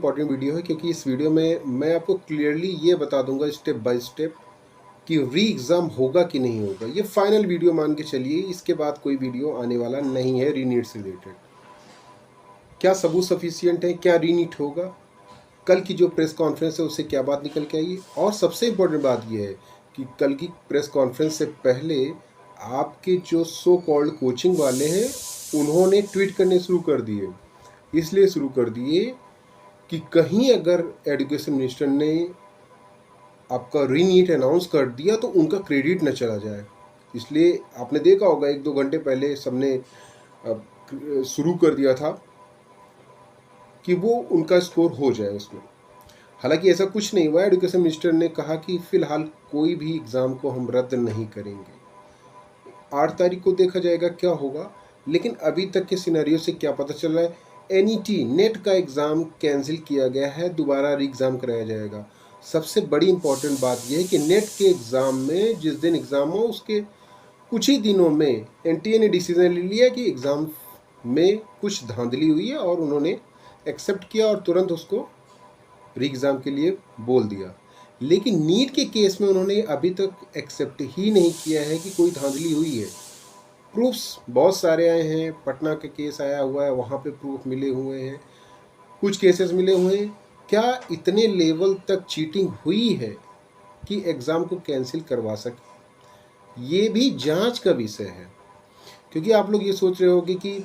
Important video है, क्योंकि इस वीडियो में मैं आपको क्लियरली ये बता दूंगा स्टेप बाय स्टेप कि री एग्ज़ाम होगा कि नहीं होगा। ये फाइनल वीडियो मान के चलिए, इसके बाद कोई वीडियो आने वाला नहीं है रीनीट से रिलेटेड। क्या सबूत सफिशियंट है, क्या रीनीट होगा, कल की जो प्रेस कॉन्फ्रेंस है उससे क्या बात निकल के आई, और सबसे इम्पोर्टेंट बात यह है कि कल की प्रेस कॉन्फ्रेंस से पहले आपके जो सो कॉल्ड कोचिंग वाले हैं उन्होंने ट्वीट करने शुरू कर दिए। इसलिए शुरू कर दिए कि कहीं अगर एजुकेशन मिनिस्टर ने आपका रीनीट अनाउंस कर दिया तो उनका क्रेडिट न चला जाए। इसलिए आपने देखा होगा 1-2 घंटे पहले सबने शुरू कर दिया था कि वो उनका स्कोर हो जाए उसमें। हालांकि ऐसा कुछ नहीं हुआ। एजुकेशन मिनिस्टर ने कहा कि फ़िलहाल कोई भी एग्ज़ाम को हम रद्द नहीं करेंगे, 8 तारीख को देखा जाएगा क्या होगा। लेकिन अभी तक के सिनेरियो से क्या पता चल रहा है, एनईटी नेट का एग्ज़ाम कैंसिल किया गया है, दोबारा री एग्ज़ाम कराया जाएगा। सबसे बड़ी इम्पॉर्टेंट बात यह है कि नेट के एग्ज़ाम में जिस दिन एग्ज़ाम हो उसके कुछ ही दिनों में एनटीए ने डिसीजन ले लिया कि एग्ज़ाम में कुछ धांधली हुई है और उन्होंने एक्सेप्ट किया और तुरंत उसको री एग्ज़ाम के लिए बोल दिया। लेकिन नीट के केस में उन्होंने अभी तक एक्सेप्ट ही नहीं किया है कि कोई धांधली हुई है। प्रूफ्स बहुत सारे आए हैं, पटना का केस आया हुआ है, वहाँ पे प्रूफ मिले हुए हैं, कुछ केसेस मिले हुए हैं। क्या इतने लेवल तक चीटिंग हुई है कि एग्ज़ाम को कैंसिल करवा सके, ये भी जांच का विषय है। क्योंकि आप लोग ये सोच रहे होगे कि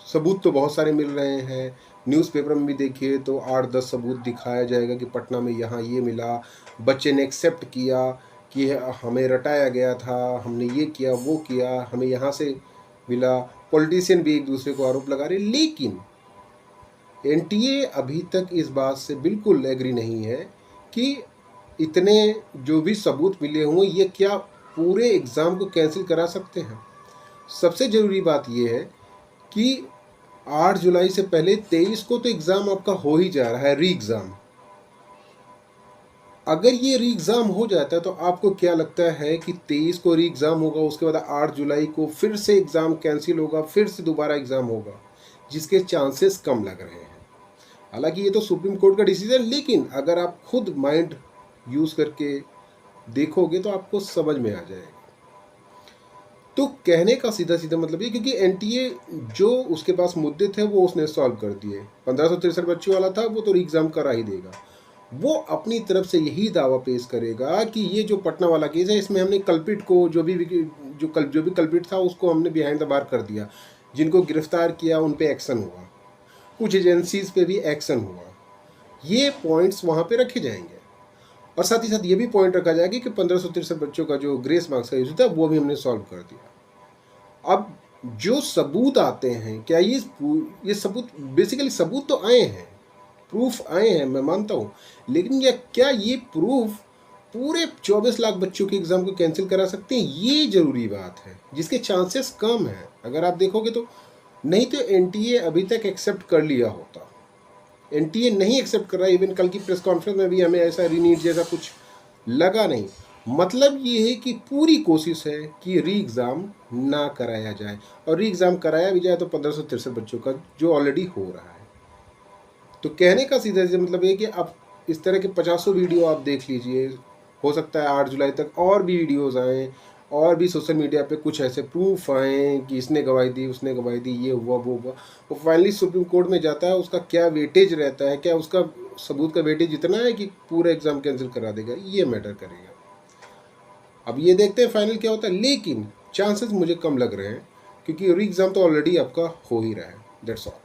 सबूत तो बहुत सारे मिल रहे हैं, न्यूज़पेपर में भी देखिए तो 8-10 सबूत दिखाया जाएगा कि पटना में यहाँ ये मिला, बच्चे ने एक्सेप्ट किया कि हमें रटाया गया था, हमने ये किया वो किया, हमें यहाँ से मिला। पॉलिटिशियन भी एक दूसरे को आरोप लगा रहे। लेकिन एनटीए अभी तक इस बात से बिल्कुल एग्री नहीं है कि इतने जो भी सबूत मिले हुए ये क्या पूरे एग्ज़ाम को कैंसिल करा सकते हैं। सबसे ज़रूरी बात यह है कि 8 जुलाई से पहले 23 को तो एग्ज़ाम आपका हो ही जा रहा है, री एग्ज़ाम। अगर ये री एग्ज़ाम हो जाता है तो आपको क्या लगता है कि 23 को री एग्ज़ाम होगा, उसके बाद 8 जुलाई को फिर से एग्ज़ाम कैंसिल होगा, फिर से दोबारा एग्ज़ाम होगा, जिसके चांसेस कम लग रहे हैं। हालांकि ये तो सुप्रीम कोर्ट का डिसीजन, लेकिन अगर आप खुद माइंड यूज़ करके देखोगे तो आपको समझ में आ जाएगा। तो कहने का सीधा सीधा मतलब ये, क्योंकि एनटीए जो उसके पास मुद्दे थे वो उसने सॉल्व कर दिए। 1563 बच्चों वाला था वो तो एग्ज़ाम करा ही देगा। वो अपनी तरफ से यही दावा पेश करेगा कि ये जो पटना वाला केस है इसमें हमने कल्प्रिट को जो भी कल्प्रिट था उसको हमने बिहाइंड द बार कर दिया, जिनको गिरफ्तार किया उन पे एक्शन हुआ, कुछ एजेंसीज पे भी एक्शन हुआ। ये पॉइंट्स वहाँ पे रखे जाएंगे और साथ ही साथ ये भी पॉइंट रखा जाएगा कि 1563 बच्चों का जो ग्रेस मार्क्स का इशू था वो भी हमने सॉल्व कर दिया। अब जो सबूत आते हैं, क्या ये सबूत बेसिकली सबूत तो आए हैं, प्रूफ आए हैं, मैं मानता हूँ, लेकिन क्या ये प्रूफ पूरे 24 लाख बच्चों के एग्ज़ाम को कैंसिल करा सकते हैं, ये ज़रूरी बात है, जिसके चांसेस कम हैं। अगर आप देखोगे तो नहीं तो एनटीए अभी तक एक्सेप्ट कर लिया होता। एनटीए नहीं एक्सेप्ट कर रहा है। इवन कल की प्रेस कॉन्फ्रेंस में भी हमें ऐसा रीनीट जैसा कुछ लगा नहीं। मतलब ये है कि पूरी कोशिश है कि री एग्ज़ाम ना कराया जाए, और री एग्ज़ाम कराया भी जाए तो 1563 बच्चों का जो ऑलरेडी हो रहा है। तो कहने का सीधा सीधा मतलब ये कि आप इस तरह के 50 वीडियो आप देख लीजिए, हो सकता है 8 जुलाई तक और भी वीडियोज़ आएँ, और भी सोशल मीडिया पे कुछ ऐसे प्रूफ आए कि इसने गवाही दी, उसने गवाही दी, ये हुआ वो हुआ। वो फाइनली सुप्रीम कोर्ट में जाता है, उसका क्या वेटेज रहता है, क्या उसका सबूत का वेटेज इतना है कि पूरा एग्ज़ाम कैंसिल करा देगा, ये मैटर करेगा। अब ये देखते हैं फाइनल क्या होता है, लेकिन चांसेस मुझे कम लग रहे हैं क्योंकि री एग्ज़ाम तो ऑलरेडी आपका हो ही रहा है। That's all.